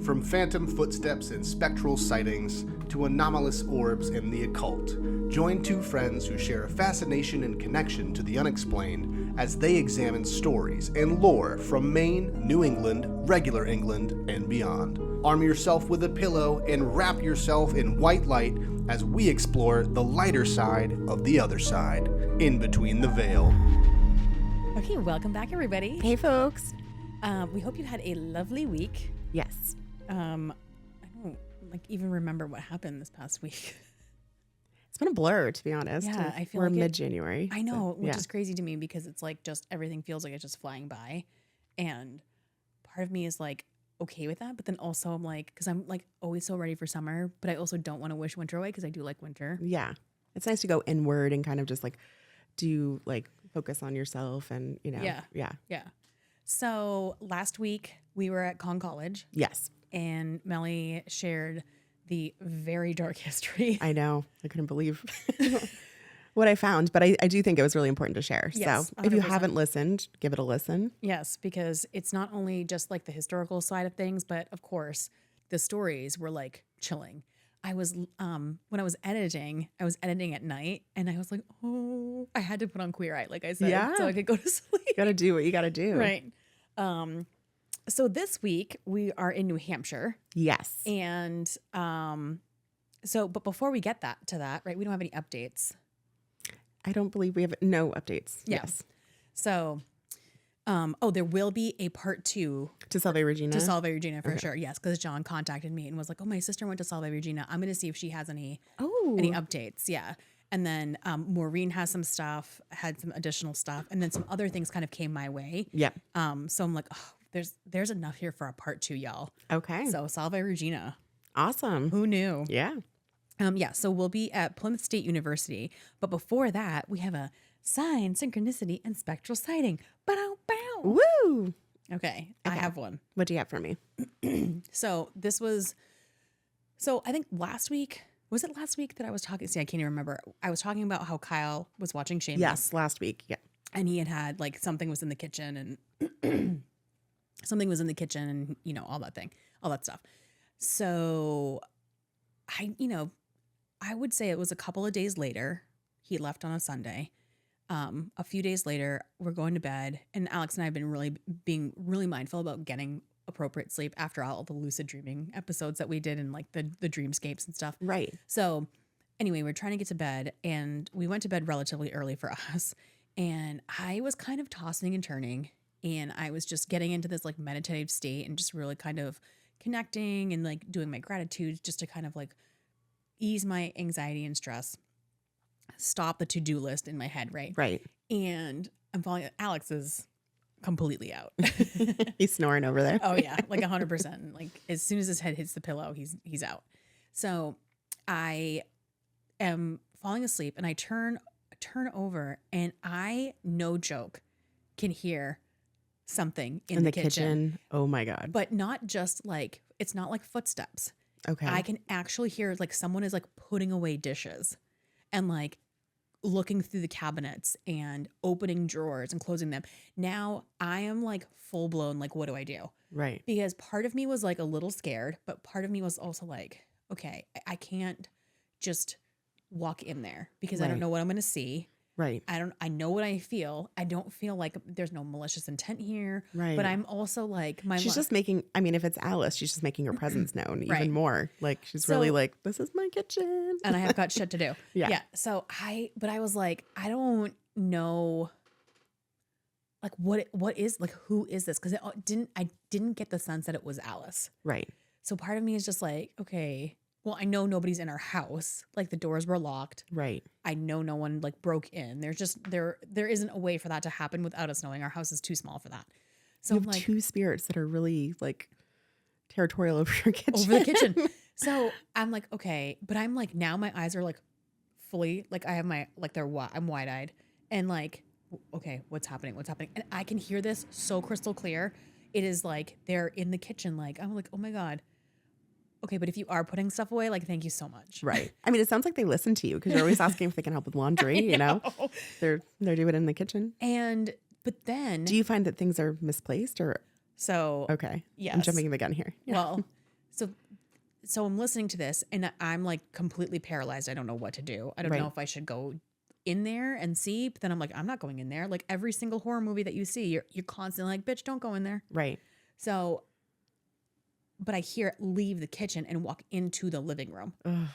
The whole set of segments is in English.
From phantom footsteps and spectral sightings to anomalous orbs and the occult, join two friends who share a fascination and connection to the unexplained as they examine stories and lore from Maine, New England, regular England, and beyond. Arm yourself with a pillow and wrap yourself in white light as we explore the lighter side of the other side, in between the veil. Okay, welcome back, everybody. Hey, folks. We hope you had a lovely week. Yes. I don't even remember what happened this past week. It's been a blur, to be honest. Yeah, I feel we're like mid-January. I know, so, which is crazy to me because it's like just everything feels like it's just flying by, and part of me is like okay with that, but then also I'm like, because I'm like always so ready for summer, but I also don't want to wish winter away because I do like winter. Yeah, it's nice to go inward and kind of just like do like focus on yourself and Yeah. So last week we were at Conn College. Yes. And Melly shared the very dark history. I know. I couldn't believe what I found, but I do think it was really important to share. Yes, so if you 100%. haven't listened, give it a listen. Yes, because it's not only just like the historical side of things, but of course the stories were like chilling. I was when I was editing at night, and I was like, oh, I had to put on Queer Eye, like I said, so I could go to sleep. You got to do what you got to do. Right. So this week we are in New Hampshire. Yes. And but before we get to that, right, we don't have any updates. I don't believe we have no updates. Yeah. Yes. So, there will be a part 2 To Salve Regina. to Salve Regina for sure. Yes, because John contacted me and was like, "Oh, my sister went to Salve Regina. I'm going to see if she has any updates." Yeah. And then Maureen has some stuff, had some additional stuff, and then some other things kind of came my way. Yeah. So I'm like, oh, there's enough here for a part 2, y'all. Okay. So Salve Regina. Awesome. Who knew? Yeah. So we'll be at Plymouth State University. But before that, we have a sign, synchronicity, and spectral sighting. Bow, bow. Woo. Okay, I have one. What do you have for me? So I think last week, was it last week that I was talking? See, I can't even remember. I was talking about how Kyle was watching Shameless. Yes, last week. Yeah. And he had like something was in the kitchen and something was in the kitchen and, all that stuff. So I would say it was a couple of days later. He left on a Sunday. A few days later, we're going to bed, and Alex and I have been being really mindful about getting appropriate sleep after all the lucid dreaming episodes that we did and like the dreamscapes and stuff. Right. So anyway, we're trying to get to bed, and we went to bed relatively early for us. And I was kind of tossing and turning, and I was just getting into this like meditative state and just really kind of connecting and like doing my gratitudes just to kind of like ease my anxiety and stress, stop the to-do list in my head, right? Right. And I'm falling. Alex is completely out. He's snoring over there. Oh yeah, like 100%. Like as soon as his head hits the pillow, he's out. So I am falling asleep, and I turn over, and I, no joke, can hear something in the kitchen. Oh my God. But not just like, it's not like footsteps. Okay. I can actually hear like someone is like putting away dishes and like looking through the cabinets and opening drawers and closing them. Now I am like full blown, like, what do I do? Right. Because part of me was like a little scared, but part of me was also like, okay, I can't just walk in there because I don't know what I'm going to see. Right. I know what I feel. I don't feel like there's no malicious intent here. Right. But I'm also like, she's just making, if it's Alice, she's just making her presence known Right. even more. Like she's really like, this is my kitchen. And I have got shit to do. Yeah. So I was like, I don't know, like what is, like, who is this? Cause I didn't get the sense that it was Alice. Right. So part of me is just like, okay, well, I know nobody's in our house. Like the doors were locked. Right. I know no one like broke in. There's just, there isn't a way for that to happen without us knowing. Our house is too small for that. So you I'm have like, two spirits that are really like territorial over your kitchen. Over the kitchen. So I'm like, okay, but I'm like, now my eyes are like fully, like I have my, like I'm wide eyed and like, okay, what's happening? And I can hear this so crystal clear. It is like, they're in the kitchen. Like, I'm like, oh my God. Okay, but if you are putting stuff away, like, thank you so much. Right. I mean, it sounds like they listen to you because you're always asking if they can help with laundry, you know? They're doing it in the kitchen. But then... Do you find that things are misplaced or... So... Okay. Yes. I'm jumping the gun here. Yeah. Well, So I'm listening to this and I'm like completely paralyzed. I don't know what to do. I don't know if I should go in there and see, but then I'm like, I'm not going in there. Like every single horror movie that you see, you're constantly like, bitch, don't go in there. Right. So, but I hear it leave the kitchen and walk into the living room. Ugh.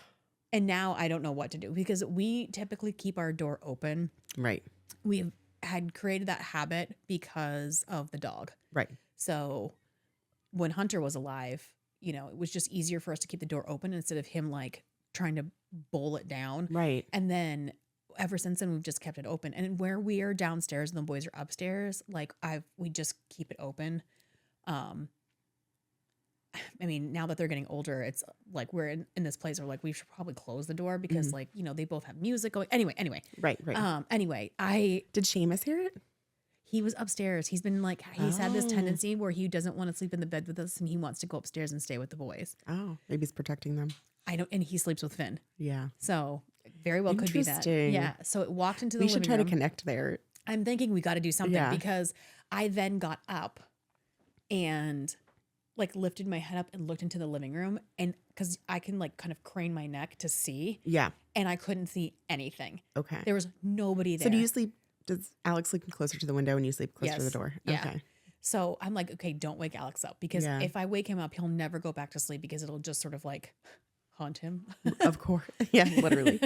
And now I don't know what to do because we typically keep our door open. Right. We had created that habit because of the dog. Right. So when Hunter was alive, you know, it was just easier for us to keep the door open instead of him like trying to bowl it down. Right. And then ever since then, we've just kept it open. And where we are downstairs and the boys are upstairs, like we just keep it open. I mean, now that they're getting older, it's like we're in this place where like we should probably close the door because like, you know, they both have music going. Anyway. Right. Anyway, did Seamus hear it? He was upstairs. He's been like, he's had this tendency where he doesn't want to sleep in the bed with us and he wants to go upstairs and stay with the boys. Oh, maybe he's protecting them. And he sleeps with Finn. Yeah. So very well could be that. Yeah. So it walked into the living room. We should try to connect there. I'm thinking we got to do something because I then got up and like lifted my head up and looked into the living room and because I can like kind of crane my neck to see. Yeah. And I couldn't see anything. Okay. There was nobody there. So do you sleep? Does Alex sleep closer to the window and you sleep closer to the door? Yeah. Okay. So I'm like, okay, don't wake Alex up because if I wake him up, he'll never go back to sleep because it'll just sort of like haunt him. Of course. Yeah, literally.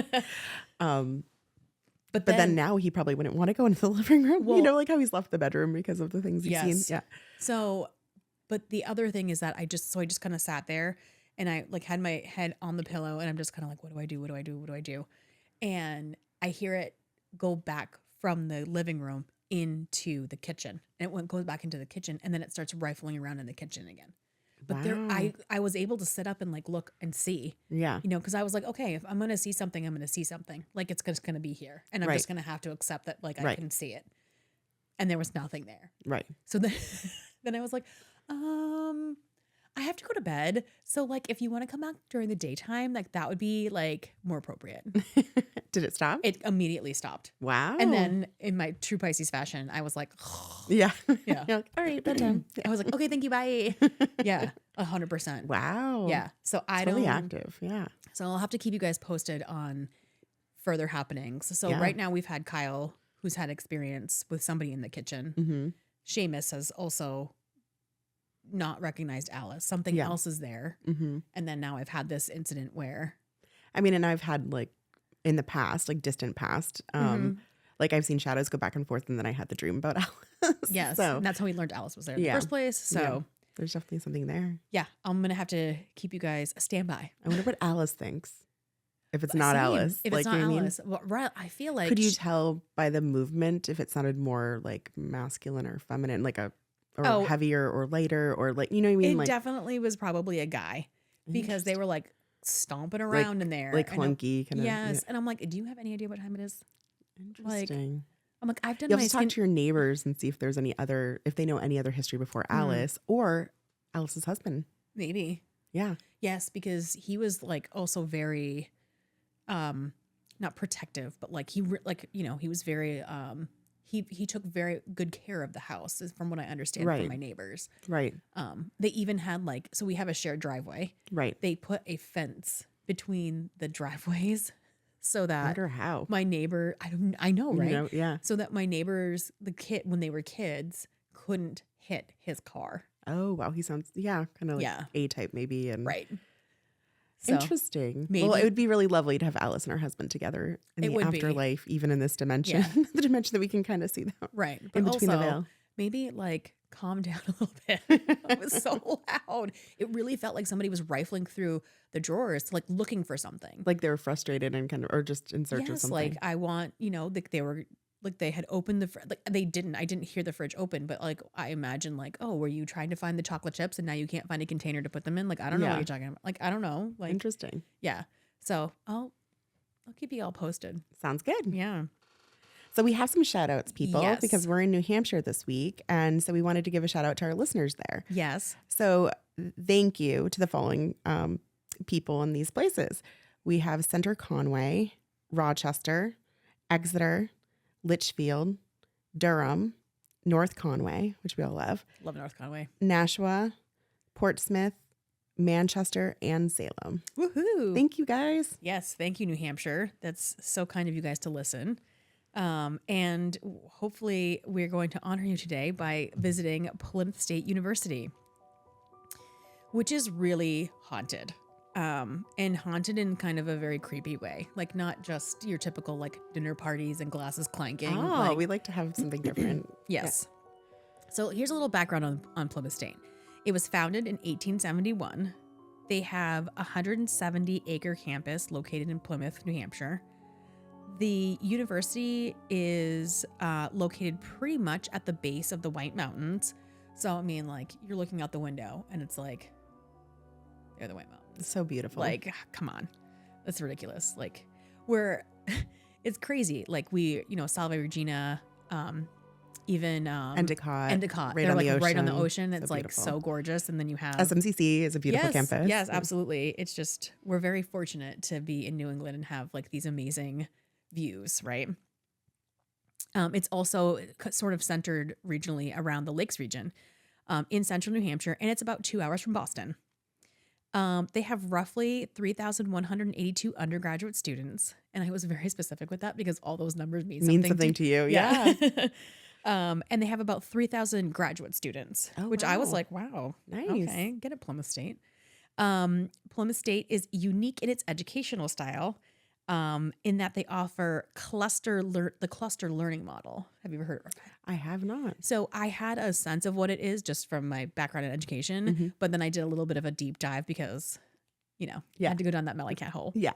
But then now he probably wouldn't want to go into the living room. Well, you know, like how he's left the bedroom because of the things he's seen. Yeah. So, but the other thing is that I just kind of sat there and I like had my head on the pillow and I'm just kind of like, what do I do? What do I do? What do I do? And I hear it go back from the living room into the kitchen. And it goes back into the kitchen and then it starts rifling around in the kitchen again. But I was able to sit up and like look and see. Yeah. You know, because I was like, okay, if I'm going to see something, I'm going to see something. Like it's just going to be here. And I'm just going to have to accept that like I can see it. And there was nothing there. Right. So then, then I was like, I have to go to bed. So like if you want to come out during the daytime, like that would be like more appropriate. Did it stop? It immediately stopped. Wow. And then in my true Pisces fashion, I was like, yeah. Yeah. You're like, all right, bedtime. I was like, okay, thank you. Bye. Yeah. 100%. Wow. Yeah. So I don't. Really active. Yeah. So I'll have to keep you guys posted on further happenings. So right now we've had Kyle, who's had experience with somebody in the kitchen. Mm-hmm. Seamus has also not recognized Alice. Something else is there. Mm-hmm. And then now I've had this incident where. I mean, and I've had like in the past, like distant past, like I've seen shadows go back and forth and then I had the dream about Alice. Yes. So, and that's how we learned Alice was there in the first place. So there's definitely something there. Yeah. I'm going to have to keep you guys stand by. I wonder what Alice thinks. If it's not Alice. If it's not Alice. Well, I feel like. Could you tell by the movement if it sounded more like masculine or feminine, like heavier or lighter or like, you know what I mean? It like, definitely was probably a guy because they were like stomping around in there. Like clunky kind of. Yes. Yeah. And I'm like, do you have any idea what time it is? Interesting. Like, I'm like, I've done you have to talk to your neighbors and see if there's if they know any other history before Alice or Alice's husband. Maybe. Yeah. Yes, because he was like also very, not protective, but like he was very, he took very good care of the house from what I understand from my neighbors. Right. They even had so we have a shared driveway. Right. They put a fence between the driveways. So that I wonder how my neighbor, I know, right? You know, yeah. So that my neighbors, when they were kids, couldn't hit his car. Oh, wow. He sounds, kind of like A-type maybe. And right. So interesting. Maybe. Well, it would be really lovely to have Alice and her husband together in the afterlife, even in this dimension. Yeah. The dimension that we can kind of see them. Right. But in between also, the veil. Maybe calm down a little bit. It was so loud. It really felt like somebody was rifling through the drawers, looking for something. Like they were frustrated and or just in search of something. I want, they were they had opened the they didn't. I didn't hear the fridge open, but I imagine oh, were you trying to find the chocolate chips and now you can't find a container to put them in? I don't know what you're talking about. I don't know. Interesting. Yeah. So I'll keep you all posted. Sounds good. Yeah. So we have some shout outs, people, because we're in New Hampshire this week. And so we wanted to give a shout out to our listeners there. Yes. So thank you to the following people in these places. We have Center Conway, Rochester, Exeter, Litchfield, Durham, North Conway, which we all love. Love North Conway. Nashua, Portsmouth, Manchester, and Salem. Woohoo! Thank you guys. Yes, thank you, New Hampshire. That's so kind of you guys to listen. And hopefully we're going to honor you today by visiting Plymouth State University, which is really haunted. And haunted in kind of a very creepy way. Like not just your typical like dinner parties and glasses clanking. Oh, we like to have something different. Yes. So here's a little background on Plymouth State. It was founded in 1871. They have a 170-acre campus located in Plymouth, New Hampshire. The university is located pretty much at the base of the White Mountains. So, I mean, like, you're looking out the window and it's like, they're the White Mountains. It's so beautiful. Like, come on. That's ridiculous. Like, it's crazy. Like, Salve Regina, even Endicott, they're like right on the ocean. It's so like so gorgeous. And then you have SMCC is a beautiful campus. Yes, absolutely. It's just, we're very fortunate to be in New England and have like these amazing views, right? It's also sort of centered regionally around the Lakes region in central New Hampshire, and it's about 2 hours from Boston. They have roughly 3,182 undergraduate students, and I was very specific with that because all those numbers mean something to you. Yeah. And they have about 3,000 graduate students, which I was like, wow, nice. Okay, get it, Plymouth State. Plymouth State is unique in its educational style, in that they offer the cluster learning model. Have you ever heard of it? I have not. So I had a sense of what it is just from my background in education, but then I did a little bit of a deep dive because, I had to go down that Mellycat hole. Yeah.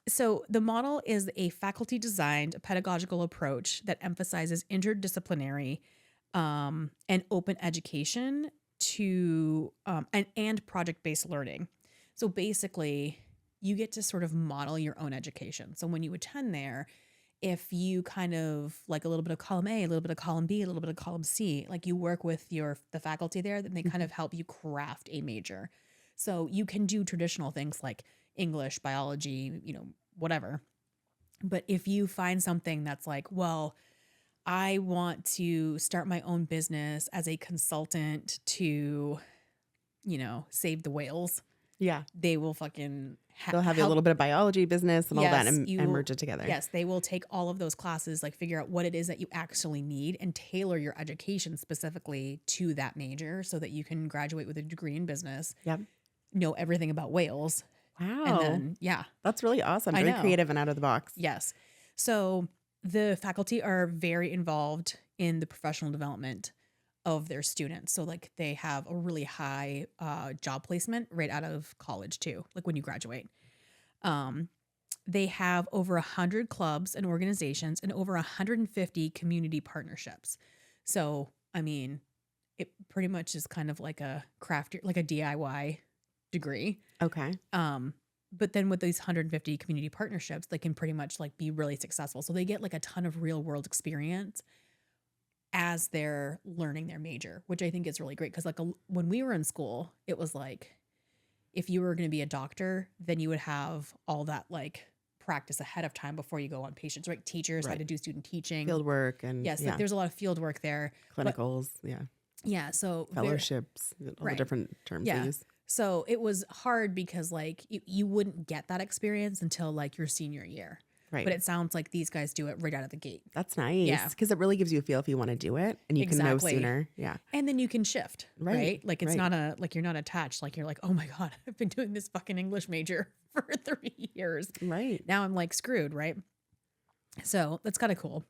So the model is a faculty-designed pedagogical approach that emphasizes interdisciplinary and open education to and project-based learning. So basically, you get to sort of model your own education. So when you attend there, if you kind of like a little bit of column A, a little bit of column B, a little bit of column C, like you work with the faculty there, then they kind of help you craft a major. So you can do traditional things like English, biology, whatever. But if you find something that's like, well, I want to start my own business as a consultant to, save the whales. Yeah. They will fucking they'll have a little bit of biology business and all that and merge it together. Yes. They will take all of those classes, like figure out what it is that you actually need and tailor your education specifically to that major so that you can graduate with a degree in business. Yep. Know everything about whales. Wow. And then, that's really awesome. Very creative and out of the box. Yes. So the faculty are very involved in the professional development of their students. So like they have a really high job placement right out of college too, like when you graduate. They have over 100 clubs and organizations and over 150 community partnerships. So, I mean, it pretty much is kind of like a like a DIY degree. Okay. But then with these 150 community partnerships, they can pretty much like be really successful. So they get like a ton of real world experience as they're learning their major, which I think is really great. Cause like when we were in school, it was like, if you were going to be a doctor, then you would have all that like practice ahead of time before you go on patients, right? Teachers had to do student teaching. Field work and like there's a lot of field work there. Clinicals. Yeah. So fellowships, all the different terms they use. So it was hard because like you wouldn't get that experience until like your senior year. Right. But it sounds like these guys do it right out of the gate. That's nice. Yeah. Because it really gives you a feel if you want to do it and you can know sooner. Yeah. And then you can shift. Right. Like it's not you're not attached. Like you're like, oh my God, I've been doing this fucking English major for 3 years. Right. Now I'm like screwed. Right. So that's kind of cool.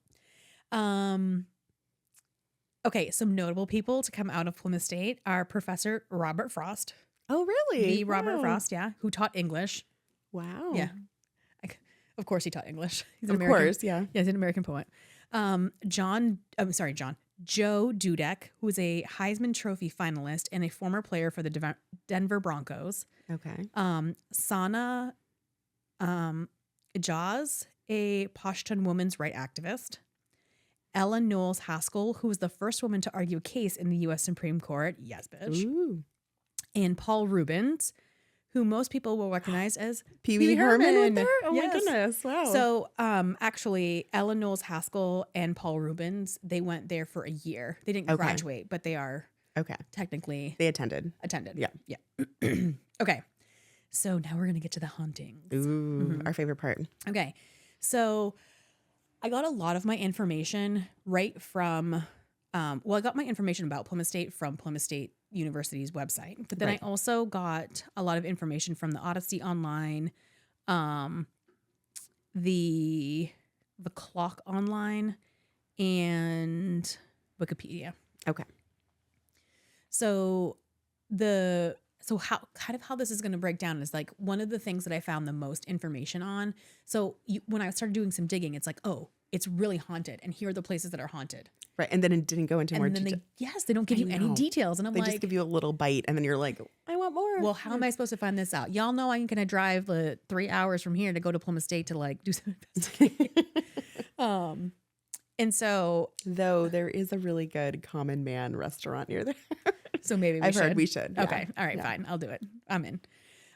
Okay. Some notable people to come out of Plymouth State are Professor Robert Frost. Oh, really? The Robert Frost. Yeah. Who taught English. Wow. Yeah. Of course he taught English. He's an American. Yeah, he's an American poet. Joe Dudek, who is a Heisman Trophy finalist and a former player for the Denver Broncos. Okay. Sana Ijaz, a Pashtun women's rights activist. Ella Knowles Haskell, who was the first woman to argue a case in the U.S. Supreme Court. Yes, bitch. Ooh. And Paul Rubens, who most people will recognize as Pee Wee Herman went there? Oh yes. My goodness. Wow. So actually Ella Knowles Haskell and Paul Rubens, they went there for a year. They didn't graduate, but they are Okay. technically They attended. Yeah. Yeah. Okay. So now we're going to get to the hauntings. Ooh, our favorite part. Okay. So I got a lot of my information right from, I got my information about Plymouth State from Plymouth State University's website, but then Right. I also got a lot of information from the Odyssey Online, the Clock Online, and Wikipedia. Okay. So how this is going to break down is like one of the things that I found the most information on. So when I started doing some digging, it's like, oh, it's really haunted, and here are the places that are haunted. Right. And then it didn't go into more And then detail. they don't give I you any know. details, and I'm They like, just give you a little bite, and then you're like, I want more. well, how am I supposed to find this out? Y'all know I ain't gonna drive 3 hours from here to go to Plymouth State to like do some investigating. And so Though there is a really good Common Man restaurant near there. so maybe we I've should. heard we should. Okay. Yeah. All right, Yeah. fine. I'll do it. I'm in.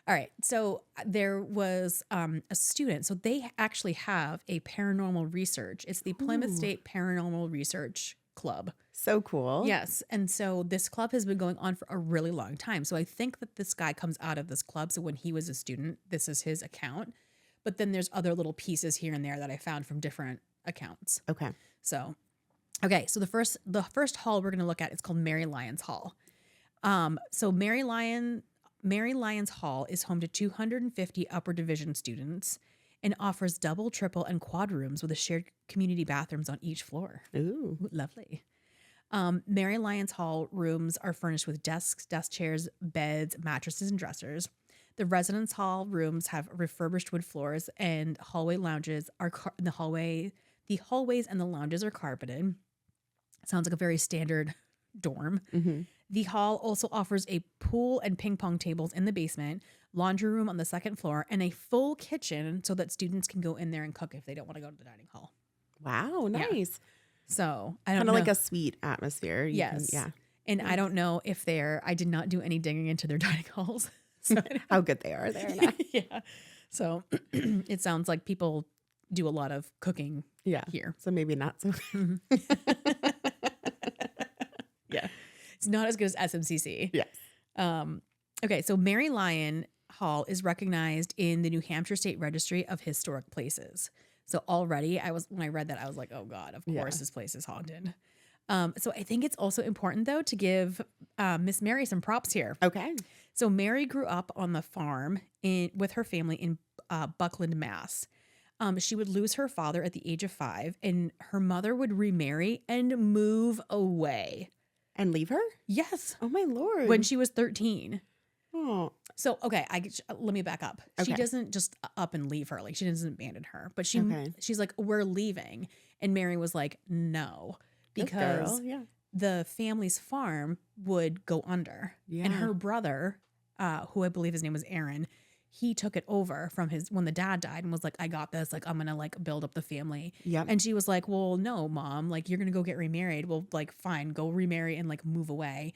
All right. So there was a student. So they actually have a paranormal research. It's the Plymouth Ooh. State Paranormal Research Club. So cool. Yes. And so this club has been going on for a really long time. So I think that this guy comes out of this club. So when he was a student, this is his account. But then there's other little pieces here and there that I found from different accounts. Okay. So, okay. So the first hall we're going to look at is called Mary Lyons Hall. So Mary Lyons Hall is home to 250 upper division students and offers double, triple, and quad rooms with a shared community bathrooms on each floor. Ooh. Ooh, lovely. Mary Lyons Hall rooms are furnished with desks, desk chairs, beds, mattresses, and dressers. The residence hall rooms have refurbished wood floors, and hallway lounges are the hallways and the lounges are carpeted. Sounds like a very standard dorm. Mm-hmm. The hall also offers a pool and ping pong tables in the basement, laundry room on the second floor, and a full kitchen so that students can go in there and cook if they don't want to go to the dining hall. Wow. Nice. So I don't Kind know. of like a sweet atmosphere. You Yes. Can, yeah. And I don't know if I did not do any digging into their dining halls. So How good they are there. Now. yeah. So it sounds like people do a lot of cooking Yeah. here. So maybe not so. Yeah. It's not as good as SMCC. Yes. Okay, so Mary Lyon Hall is recognized in the New Hampshire State Registry of Historic Places. So already when I read that, I was like, oh God, of course this place is haunted. So I think it's also important though to give Miss Mary some props here. Okay. So Mary grew up on the farm with her family in Buckland, Mass. She would lose her father at the age of 5, and her mother would remarry and move away. And leave her? Yes. Oh my Lord. When she was 13. Oh. So, okay, let me back up. She Okay. doesn't just up and leave her. Like, she doesn't abandon her. But Okay. she's like, we're leaving. And Mary was like, no. Good Because girl. Yeah. the family's farm would go under. Yeah. And her brother, who I believe his name was Aaron, he took it over from when the dad died and was like, I got this. Like, I'm going to like build up the family. Yep. And she was like, well, no, Mom, like you're going to go get remarried. Well, like, fine, go remarry and like move away.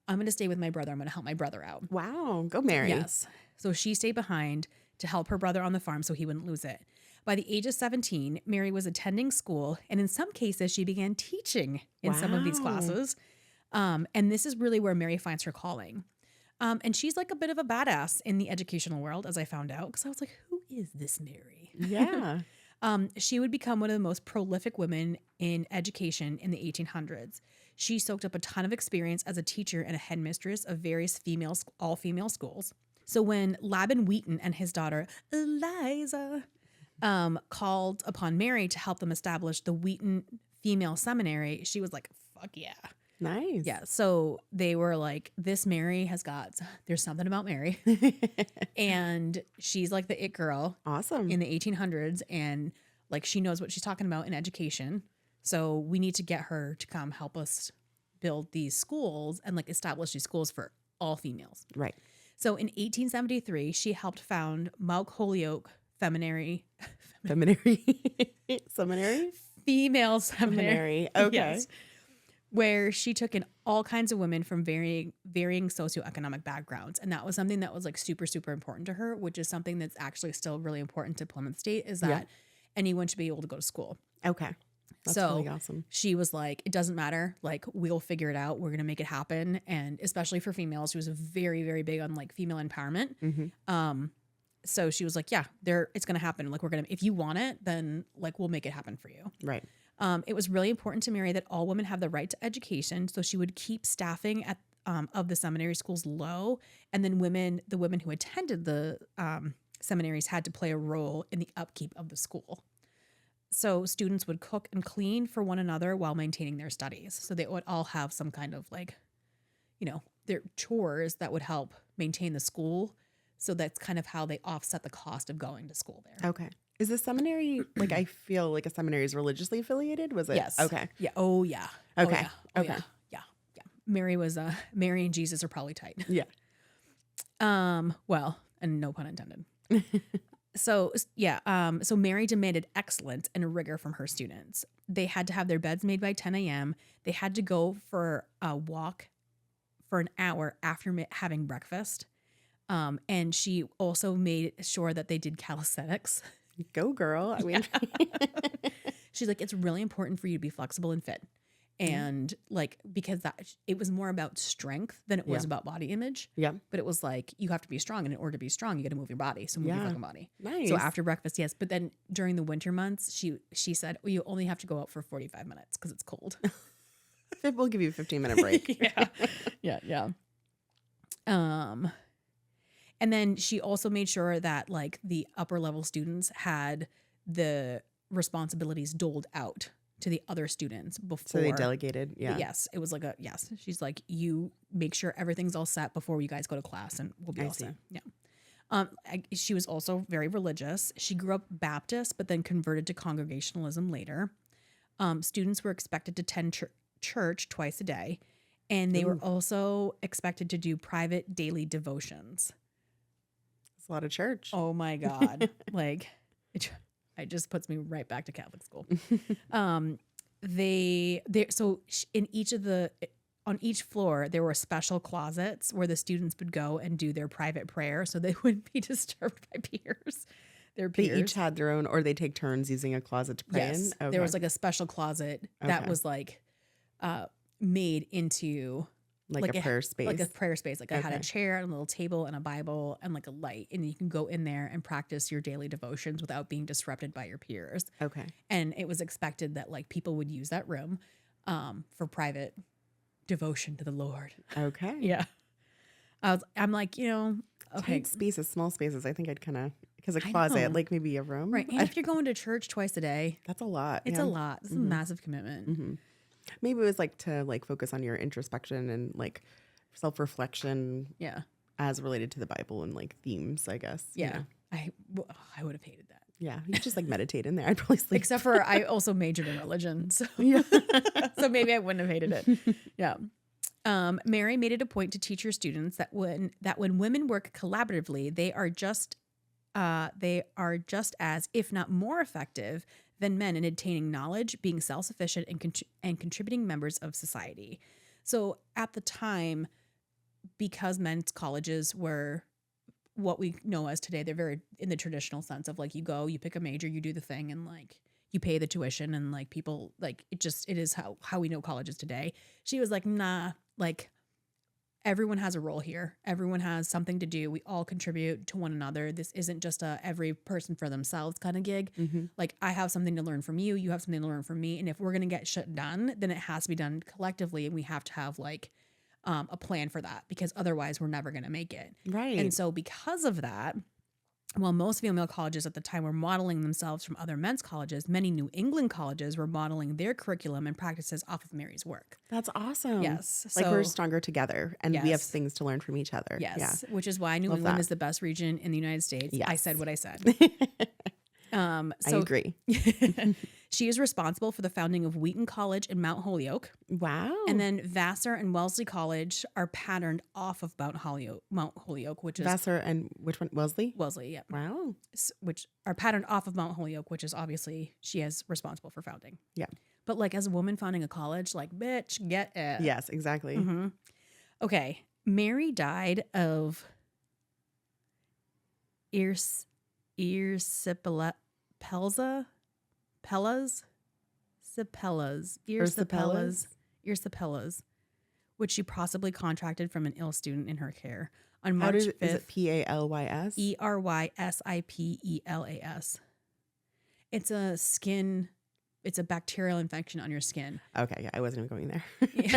I'm going to stay with my brother. I'm going to help my brother out. Wow. Go Mary. Yes. So she stayed behind to help her brother on the farm so he wouldn't lose it. By the age of 17, Mary was attending school, and in some cases, she began teaching in some of these Wow. classes. And this is really where Mary finds her calling. And she's like a bit of a badass in the educational world, as I found out, because I was like, who is this Mary? Yeah. She would become one of the most prolific women in education in the 1800s. She soaked up a ton of experience as a teacher and a headmistress of various all-female schools. So when Laban Wheaton and his daughter, Eliza, called upon Mary to help them establish the Wheaton Female Seminary, she was like, fuck yeah. Nice. Yeah. So they were like, there's something about Mary. And she's like the it girl Awesome. in the 1800s. And like, she knows what she's talking about in education. So we need to get her to come help us build these schools and like establish these schools for all females. Right. So in 1873, she helped found Mount Holyoke Seminary. Seminary. Seminary? Female Seminary. Okay. Yes. Where she took in all kinds of women from varying socioeconomic backgrounds. And that was something that was like super, super important to her, which is something that's actually still really important to Plymouth State, is that anyone should be able to go to school. Okay. That's So really awesome. she was like, it doesn't matter. Like, we'll figure it out. We're going to make it happen. And especially for females, she was very, very big on like female empowerment. Mm-hmm. So she was like, yeah, it's going to happen. Like, if you want it, then like, we'll make it happen for you. Right. It was really important to Mary that all women have the right to education. So she would keep staffing of the seminary schools low. And then the women who attended the seminaries had to play a role in the upkeep of the school. So students would cook and clean for one another while maintaining their studies. So they would all have some kind of like, their chores that would help maintain the school. So that's kind of how they offset the cost of going to school there. Okay. Is the seminary, like, I feel like a seminary is religiously affiliated? Was it? Yes. Okay. Yeah. Oh, yeah. Okay. Oh, yeah. Oh, Okay. Yeah. Yeah. Mary and Jesus are probably tight. Yeah. Well, and no pun intended. So Mary demanded excellence and rigor from her students. They had to have their beds made by 10 a.m. They had to go for a walk for an hour after having breakfast. And she also made sure that they did calisthenics. Go, girl. I mean, She's like, it's really important for you to be flexible and fit. And like, because it was more about strength than it was about body image. Yeah. But it was like, you have to be strong. And in order to be strong, you got to move your body. So move your fucking body. Nice. So after breakfast, yes. But then during the winter months, she said, well, you only have to go out for 45 minutes because it's cold. We'll give you a 15-minute break. Yeah. And then she also made sure that like the upper level students had the responsibilities doled out to the other students before. So they delegated. Yeah. Yes. It was like yes. She's like, you make sure everything's all set before you guys go to class and we'll be all set. Yeah. She was also very religious. She grew up Baptist, but then converted to Congregationalism later. Students were expected to attend church twice a day, and they were also expected to do private daily devotions. It's a lot of church. Oh my God. Like it just puts me right back to Catholic school. On each floor, there were special closets where the students would go and do their private prayer so they wouldn't be disturbed by peers. Their peers. They each had their own, or they take turns using a closet to pray Yes. in? Okay. There was like a special closet that was like made into like a prayer space. Like a prayer space. Like I had a chair and a little table and a Bible and like a light. And you can go in there and practice your daily devotions without being disrupted by your peers. Okay. And it was expected that like people would use that room for private devotion to the Lord. Okay. Yeah. I'm like, okay. Tight spaces, small spaces. I think I'd kind of, because a closet, like maybe a room. Right. And if you're going to church twice a day, that's a lot. it's a lot. It's a massive commitment. Mm-hmm. Maybe it was like to like focus on your introspection and like self-reflection. Yeah. As related to the Bible and like themes, I guess. Yeah. I would have hated that. Yeah. You just like meditate in there. I'd probably sleep. Except for I also majored in religion. So, so maybe I wouldn't have hated it. Yeah. Mary made it a point to teach her students that when women work collaboratively, they are just as, if not more effective than men in attaining knowledge, being self-sufficient, and contributing members of society. So at the time, because men's colleges were what we know as today, they're very in the traditional sense of like, you go, you pick a major, you do the thing, and like you pay the tuition, and like people like it is how we know colleges today. She was like, nah, like everyone has a role here. Everyone has something to do. We all contribute to one another. This isn't just a every person for themselves kind of gig. Mm-hmm. Like I have something to learn from you. You have something to learn from me. And if we're going to get shit done, then it has to be done collectively. And we have to have like a plan for that, because otherwise we're never going to make it. Right. And so because of that, while most female colleges at the time were modeling themselves from other men's colleges, many New England colleges were modeling their curriculum and practices off of Mary's work. That's awesome. Yes. Like we're stronger together and we have Yes. things to learn from each other. Yes. Yeah. Which is why New Love England that. is the best region in the United States. Yes. I said what I said. I agree. She is responsible for the founding of Wheaton College in Mount Holyoke. Wow. And then Vassar and Wellesley College are patterned off of Mount Holyoke, which is Vassar and which one? Wellesley? Wellesley, yeah. Wow. Which are patterned off of Mount Holyoke, which is obviously she is responsible for founding. Yeah. But like as a woman founding a college, like bitch, get it. Yes, exactly. Mm-hmm. Okay. Mary died of erysipelas. erysipelas, which she possibly contracted from an ill student in her care. On How March is 5th, it Palys? Erysipelas. It's a bacterial infection on your skin. Okay, yeah, I wasn't even going there.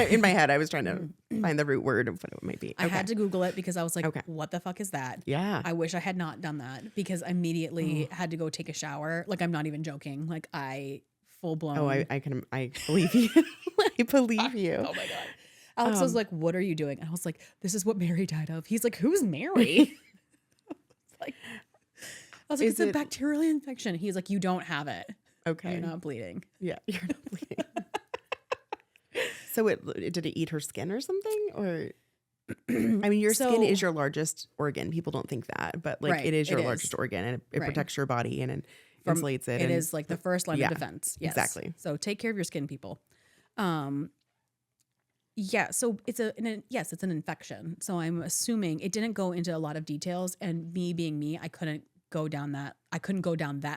In my head, I was trying to find the root word of what it might be. I had to Google it because I was like, Okay. what the fuck is that? Yeah. I wish I had not done that because I immediately had to go take a shower. Like, I'm not even joking. Like, I full blown. Oh, I believe you. I believe you. Oh my God. Alex was like, what are you doing? And I was like, this is what Mary died of. He's like, who's Mary? I was like, it's a bacterial infection. He's like, you don't have it. Okay. You're not bleeding. Yeah, you're not bleeding. So did it eat her skin or something? Or I mean, your skin is your largest organ. People don't think that, but like it is your largest organ, and it protects your body and insulates it. It is like the first line of defense. Yes. Exactly. So take care of your skin, people. Yeah. So it's an infection. So I'm assuming it didn't go into a lot of details, and me being me, I couldn't go down that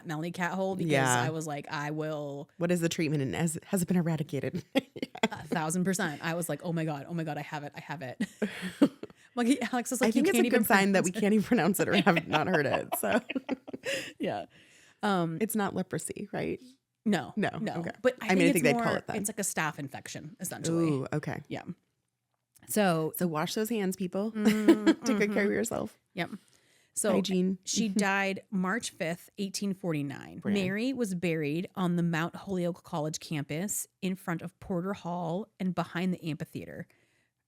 Melly cat hole because I was like, I will. What is the treatment, and has it been eradicated? 1,000%. I was like, oh my God, I have it. Like Alex was like, I think you it's can't a even good sign that we can't even pronounce it or have not heard it. So yeah, it's not leprosy, right? No. Okay. But I think they'd call it that. It's like a staph infection, essentially. Ooh, okay. Yeah. So wash those hands, people. Take good care of yourself. Yep. So hygiene. She died March 5th, 1849. Mary was buried on the Mount Holyoke College campus in front of Porter Hall and behind the amphitheater.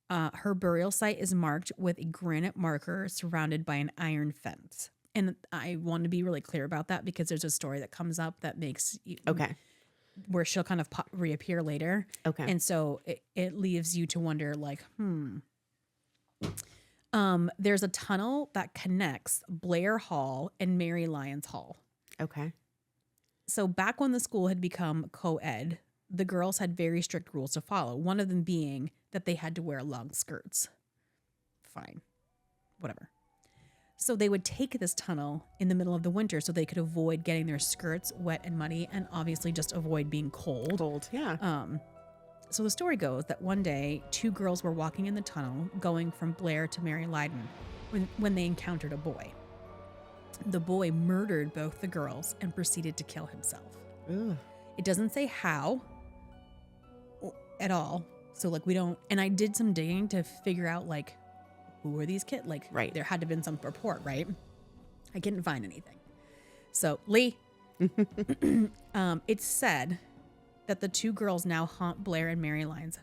Her burial site is marked with a granite marker surrounded by an iron fence. And I want to be really clear about that because there's a story that comes up that makes where she'll kind of reappear later. Okay. And so it leaves you to wonder like, there's a tunnel that connects Blair Hall and Mary Lyons Hall. Okay. So back when the school had become co-ed, the girls had very strict rules to follow. One of them being that they had to wear long skirts. Fine. Whatever. So they would take this tunnel in the middle of the winter so they could avoid getting their skirts wet and muddy and obviously just avoid being cold. Cold, yeah. So the story goes that one day, two girls were walking in the tunnel going from Blair to Mary Lyden when they encountered a boy. The boy murdered both the girls and proceeded to kill himself. Ugh. It doesn't say how at all. So like we don't, and I did some digging to figure out like, who were these kids? Like there had to have been some report, right? I couldn't find anything. So Lee, it's said that the two girls now haunt Blair and Mary Lyons.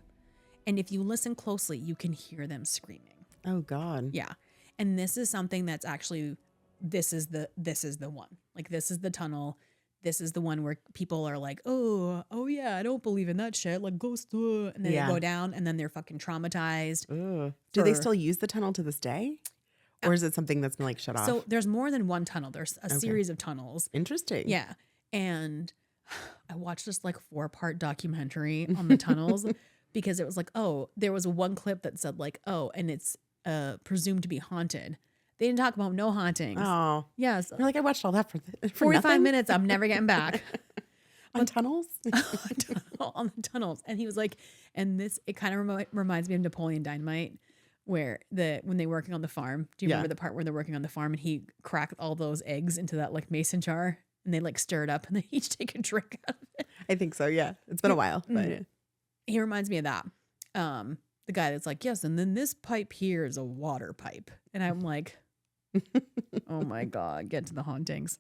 And if you listen closely, you can hear them screaming. Oh God. Yeah. And this is something that's actually, this is the one. Like this is the tunnel. This is the one where people are like, oh yeah, I don't believe in that shit. Like ghosts. And then they go down and then they're fucking traumatized. Ugh. Do they still use the tunnel to this day? Or is it something that's been like shut off? So there's more than one tunnel. There's a series of tunnels. Interesting. Yeah. And I watched this like 4-part documentary on the tunnels because it was like, there was one clip that said like, and it's presumed to be haunted. They didn't talk about no hauntings. Oh. Yes. You're like, I watched all that for 45 nothing? minutes. I'm never getting back. On tunnels? On the tunnels. And he was like, and this, it kind of reminds me of Napoleon Dynamite where when they're working on the farm. Do you remember the part where they're working on the farm and he cracked all those eggs into that like mason jar and they like stir it up and they each take a drink out of it? I think so. Yeah. It's been a while. But He reminds me of that. The guy that's like, yes. And then this pipe here is a water pipe. And I'm like, oh my God, get to the hauntings.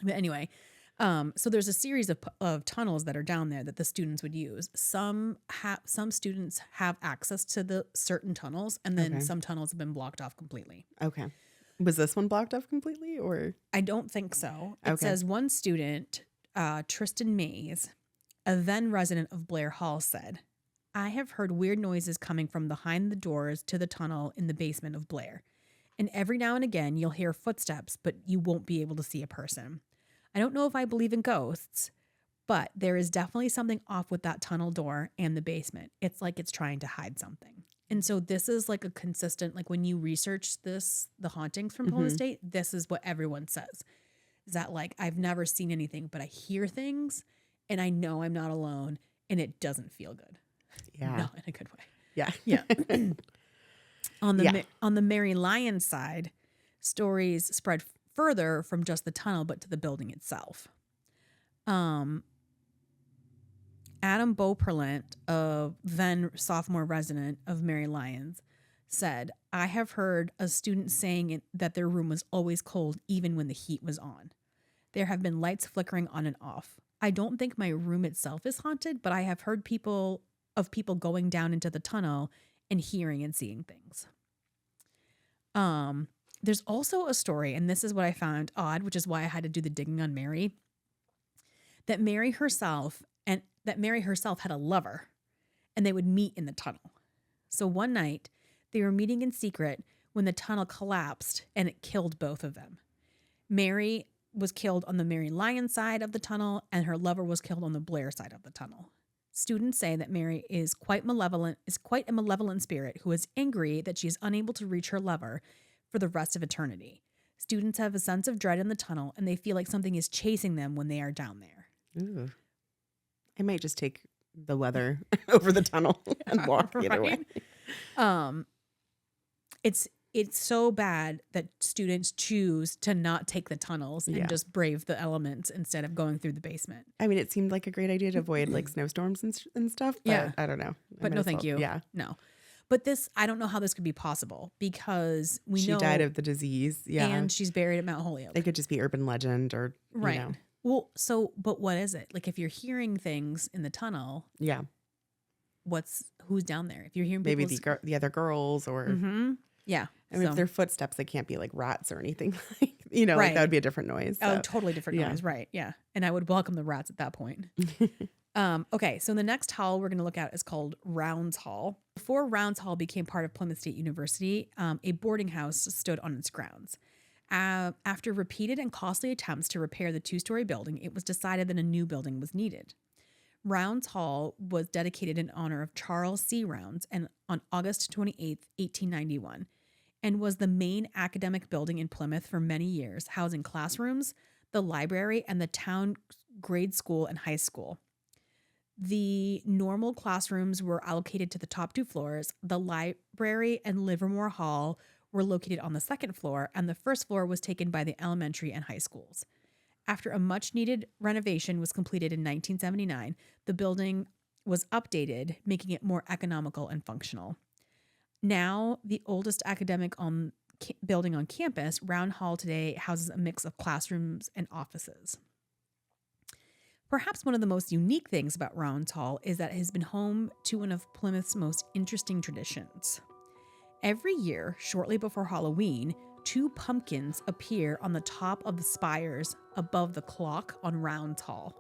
But anyway, so there's a series of tunnels that are down there that the students would use. Some students have access to the certain tunnels, and then some tunnels have been blocked off completely. Okay. Was this one blocked off completely, or? I don't think so. It says one student, Tristan Mays, a then resident of Blair Hall, said, I have heard weird noises coming from behind the doors to the tunnel in the basement of Blair. And every now and again, you'll hear footsteps, but you won't be able to see a person. I don't know if I believe in ghosts, but there is definitely something off with that tunnel door and the basement. It's like it's trying to hide something. And so this is like a consistent, like when you research the hauntings from Plymouth State, this is what everyone says. Is that like, I've never seen anything, but I hear things and I know I'm not alone, and it doesn't feel good. Yeah. Not in a good way. Yeah. Yeah. On the Yeah. on the Mary Lyons side, stories spread further from just the tunnel, but to the building itself. Adam Beauperlant, a then sophomore resident of Mary Lyons, said, "I have heard a student saying that their room was always cold even when the heat was on. There have been lights flickering on and off. I don't think my room itself is haunted, but I have heard people going down into the tunnel and hearing and seeing things." There's also a story, and this is what I found odd, which is why I had to do the digging on Mary, that Mary herself had a lover, and they would meet in the tunnel. So one night they were meeting in secret when the tunnel collapsed and it killed both of them. Mary was killed on the Mary Lyons side of the tunnel, and her lover was killed on the Blair side of the tunnel. Students say that Mary is quite a malevolent spirit who is angry that she is unable to reach her lover for the rest of eternity. Students have a sense of dread in the tunnel, and they feel like something is chasing them when they are down there. Ooh. I might just take the weather over the tunnel and walk the other way. It's so bad that students choose to not take the tunnels and just brave the elements instead of going through the basement. I mean, it seemed like a great idea to avoid like snowstorms and stuff, but I don't know. But no, thank you. Yeah. No. But I don't know how this could be possible because she died of the disease. Yeah. And she's buried at Mount Holyoke. They could just be urban legend or, right. You know. Well, but what is it? Like if you're hearing things in the tunnel. Yeah. Who's down there? If you're hearing maybe the other girls or. Mm-hmm. Yeah. I mean, if they're footsteps, they can't be like rats or anything. Like, you know, like that would be a different noise. So. Oh, totally different noise. Right. Yeah. And I would welcome the rats at that point. Okay. So the next hall we're going to look at is called Rounds Hall. Before Rounds Hall became part of Plymouth State University, a boarding house stood on its grounds. After repeated and costly attempts to repair the two-story building, it was decided that a new building was needed. Rounds Hall was dedicated in honor of Charles C. Rounds and on August 28, 1891. And was the main academic building in Plymouth for many years, housing classrooms, the library, and the town grade school and high school. The normal classrooms were allocated to the top two floors. The library and Livermore Hall were located on the second floor, and the first floor was taken by the elementary and high schools. After a much-needed renovation was completed in 1979, the building was updated, making it more economical and functional. Now, the oldest academic building on campus, Round Hall today houses a mix of classrooms and offices. Perhaps one of the most unique things about Rounds Hall is that it has been home to one of Plymouth's most interesting traditions. Every year, shortly before Halloween, 2 pumpkins appear on the top of the spires above the clock on Rounds Hall.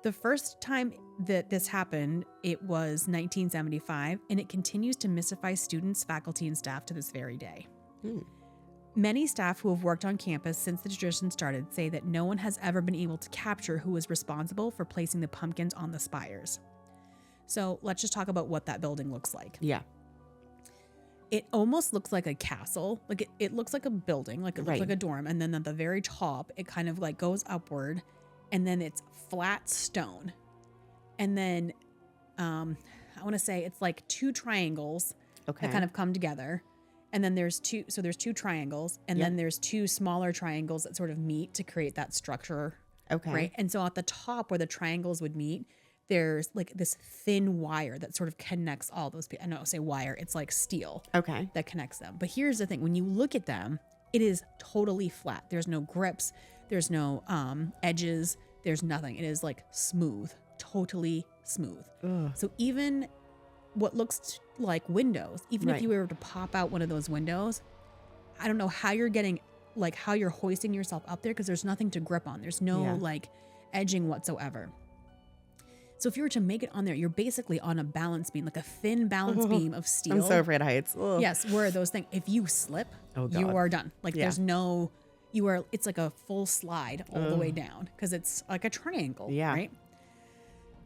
The first time that this happened, it was 1975, and it continues to mystify students, faculty, and staff to this very day. Many staff who have worked on campus since the tradition started say that no one has ever been able to capture who was responsible for placing the pumpkins on the spires. So let's just talk about what that building looks like. Yeah. It almost looks like a castle. Like it looks like a building, like it looks like a dorm. And then at the very top, it kind of like goes upward, and then it's flat stone. And then I want to say it's like 2 triangles that kind of come together. And then there's 2 triangles, and then there's 2 smaller triangles that sort of meet to create that structure. Okay. Right. And so at the top where the triangles would meet, there's like this thin wire that sort of connects all those. I don't say wire, it's like steel. Okay. That connects them. But here's the thing. When you look at them, it is totally flat. There's no grips. There's no edges. There's nothing. It is like smooth, totally smooth. Ugh. So even what looks like windows, even if you were to pop out one of those windows, I don't know how you're getting, like how you're hoisting yourself up there, because there's nothing to grip on. There's no like edging whatsoever. So if you were to make it on there, you're basically on a balance beam, like a thin balance beam of steel. I'm so afraid of heights. Ugh. Yes, where those things, if you slip, you are done. Like there's no, it's like a full slide all the way down, because it's like a triangle, right?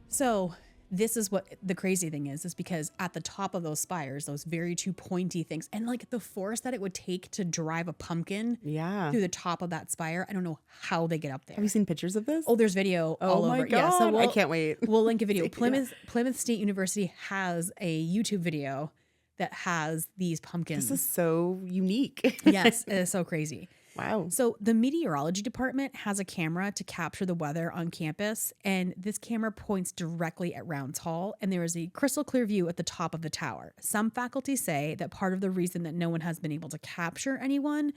So this is what the crazy thing is because at the top of those spires, those very two pointy things, and like the force that it would take to drive a pumpkin through the top of that spire, I don't know how they get up there. Have you seen pictures of this? Oh, there's video all over. God. Yeah, so I can't wait. We'll link a video. Plymouth State University has a YouTube video that has these pumpkins. This is so unique. Yes, it is so crazy. Wow. So the meteorology department has a camera to capture the weather on campus, and this camera points directly at Rounds Hall, and there is a crystal clear view at the top of the tower. Some faculty say that part of the reason that no one has been able to capture anyone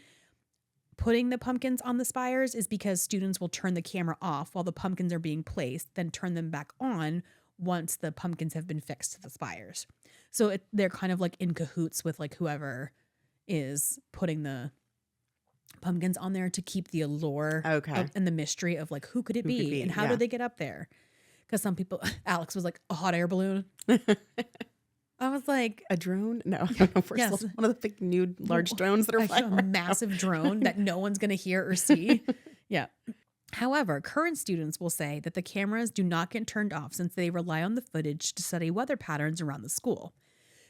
putting the pumpkins on the spires is because students will turn the camera off while the pumpkins are being placed, then turn them back on once the pumpkins have been fixed to the spires. So they're kind of like in cahoots with like whoever is putting the pumpkins on there to keep the allure and the mystery of like who could it be and how did they get up there? Because some people, Alex was like a hot air balloon. I was like a drone? No, I don't know. First one of the big new large drones that are flying a massive drone that no one's going to hear or see. Yeah. However, current students will say that the cameras do not get turned off since they rely on the footage to study weather patterns around the school.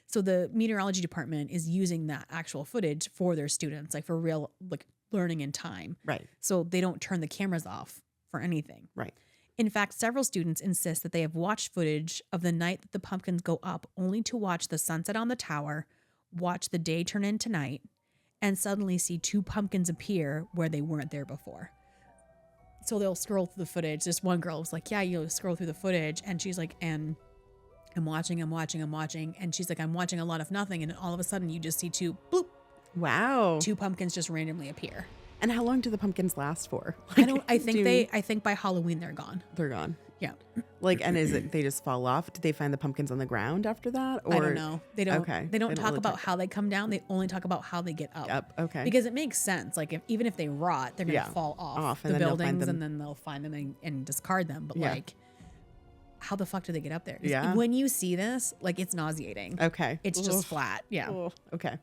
So the meteorology department is using that actual footage for their students, like for real, like learning in time. Right. So they don't turn the cameras off for anything. Right. In fact, several students insist that they have watched footage of the night that the pumpkins go up only to watch the sunset on the tower, watch the day turn into night, and suddenly see two pumpkins appear where they weren't there before. So they'll scroll through the footage. This one girl was like, yeah, you'll scroll through the footage. And she's like, and I'm watching. And she's like, I'm watching a lot of nothing. And then all of a sudden you just see two, bloop. Wow. Two pumpkins just randomly appear. And how long do the pumpkins last for? I think by Halloween they're gone. They're gone. Yeah. Like, and is it, they just fall off? Did they find the pumpkins on the ground after that? Or? I don't know. They don't, okay. They don't talk about how they come down. They only talk about how they get up. Okay. Because it makes sense. Like even if they rot, they're going to fall off the buildings and then they'll find them and discard them. But like, how the fuck do they get up there? Yeah. When you see this, like it's nauseating. Okay. It's just flat. Yeah. Okay.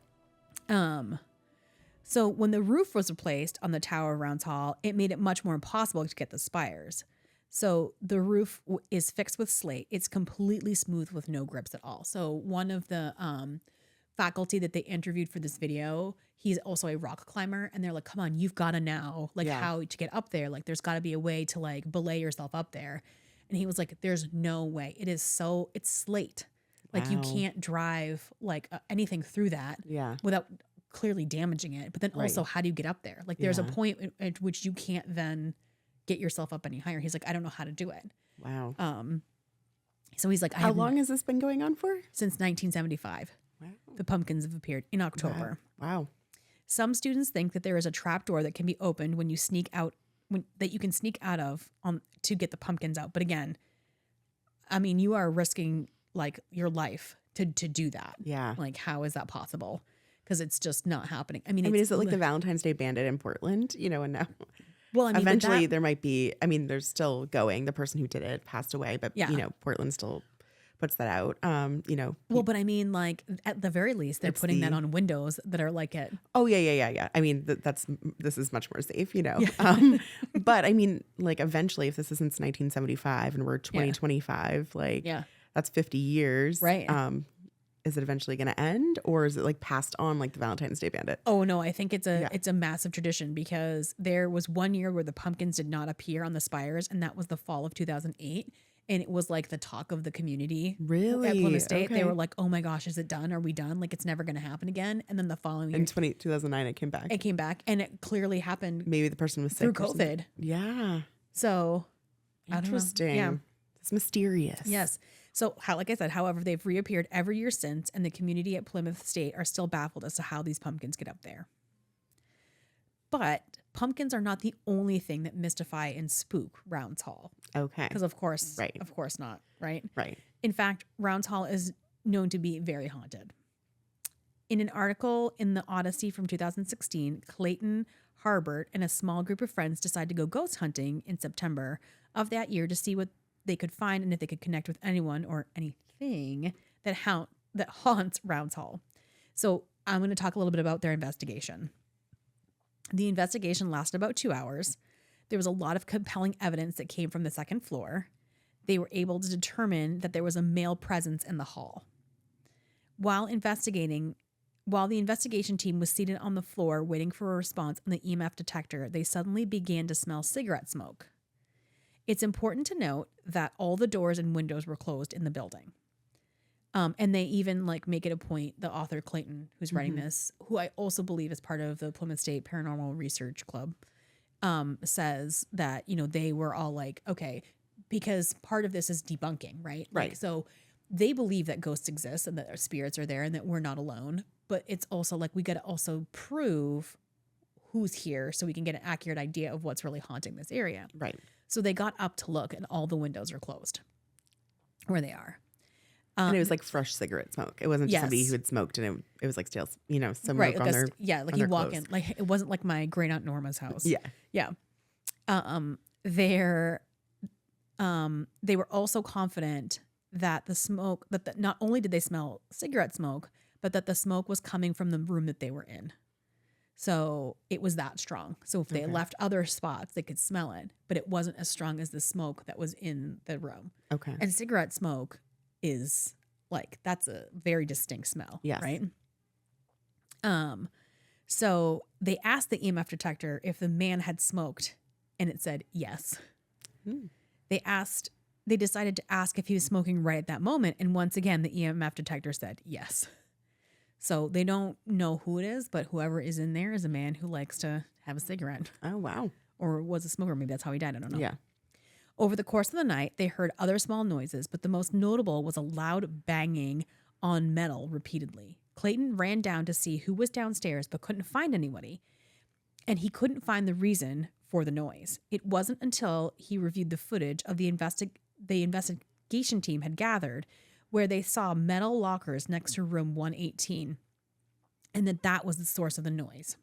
So when the roof was replaced on the Tower of Rounds Hall, it made it much more impossible to get the spires. So the roof is fixed with slate. It's completely smooth with no grips at all. So one of the faculty that they interviewed for this video, he's also a rock climber. And they're like, come on, you've got to know like how to get up there. Like there's got to be a way to like belay yourself up there. And he was like, there's no way. It's slate. Like you can't drive like anything through that without clearly damaging it. But then also, how do you get up there? Like there's a point at which you can't then get yourself up any higher. He's like, I don't know how to do it. Wow. So he's like, how long has this been going on for? Since 1975. Wow. The pumpkins have appeared in October. Wow. Some students think that there is a trap door that can be opened when you sneak out, that you can sneak out of to get the pumpkins out. But again, I mean, you are risking like your life to do that. Yeah. Like, how is that possible? Because it's just not happening. I mean, is it like the Valentine's Day Bandit in Portland? You know, and now, well, I mean, eventually there might be. I mean, there's still going. The person who did it passed away, but you know, Portland still puts that out. You know. Well, but I mean, like at the very least, they're putting that on windows that are like it. Oh yeah. I mean, this is much more safe, you know. Yeah. But I mean, like eventually, if this is since 1975 and we're 2025, like that's 50 years, right? Is it eventually going to end, or is it like passed on like the Valentine's Day Bandit? Oh no, I think it's a massive tradition because there was one year where the pumpkins did not appear on the spires, and that was the fall of 2008. And it was like the talk of the community. Really? At Plymouth State. Okay. They were like, oh my gosh, is it done? Are we done? Like it's never going to happen again. And then the following year. In 2009, it came back. It came back and it clearly happened. Maybe the person was sick. Through COVID. Yeah. So. Interesting. Yeah. It's mysterious. Yes. So like I said, however, they've reappeared every year since, and the community at Plymouth State are still baffled as to how these pumpkins get up there. But pumpkins are not the only thing that mystify and spook Rounds Hall. Okay. Because of course not, right? Right. In fact, Rounds Hall is known to be very haunted. In an article in the Odyssey from 2016, Clayton Harbert and a small group of friends decided to go ghost hunting in September of that year to see what they could find and if they could connect with anyone or anything that haunts Rounds Hall. So I'm going to talk a little bit about their investigation. The investigation lasted about 2 hours. There was a lot of compelling evidence that came from the second floor. they were able to determine that there was a male presence in the hall. While the investigation team was seated on the floor waiting for a response on the EMF detector, they suddenly began to smell cigarette smoke. It's important to note that all the doors and windows were closed in the building. And they even like make it a point, the author Clayton, who's writing this, who I also believe is part of the Plymouth State Paranormal Research Club, says that, you know, they were all like, okay, because part of this is debunking, right? Right. Like, so they believe that ghosts exist and that our spirits are there and that we're not alone. But it's also like we got to also prove who's here so we can get an accurate idea of what's really haunting this area. Right. So they got up to look and all the windows are closed where they are. And it was like fresh cigarette smoke. It wasn't just Yes. somebody who had smoked and it was like still, you know, some Right. smoke Like on their like on you their walk clothes. in, like it wasn't like my great aunt Norma's house. Yeah. Yeah. They were also confident that the smoke, not only did they smell cigarette smoke, but that the smoke was coming from the room that they were in. So it was that strong. So if they left other spots, they could smell it, but it wasn't as strong as the smoke that was in the room. Okay. And cigarette smoke is like, that's a very distinct smell. Yes. Right. So they asked the EMF detector if the man had smoked, and it said yes. They decided to ask if he was smoking right at that moment. And once again, the EMF detector said yes. So they don't know who it is, but whoever is in there is a man who likes to have a cigarette Oh, wow. or was a smoker. Maybe that's how he died. I don't know. Yeah. Over the course of the night, they heard other small noises, but the most notable was a loud banging on metal repeatedly. Clayton ran down to see who was downstairs, but couldn't find anybody. And he couldn't find the reason for the noise. It wasn't until he reviewed the footage of the investigation team had gathered, where they saw metal lockers next to room 118, and that was the source of the noise.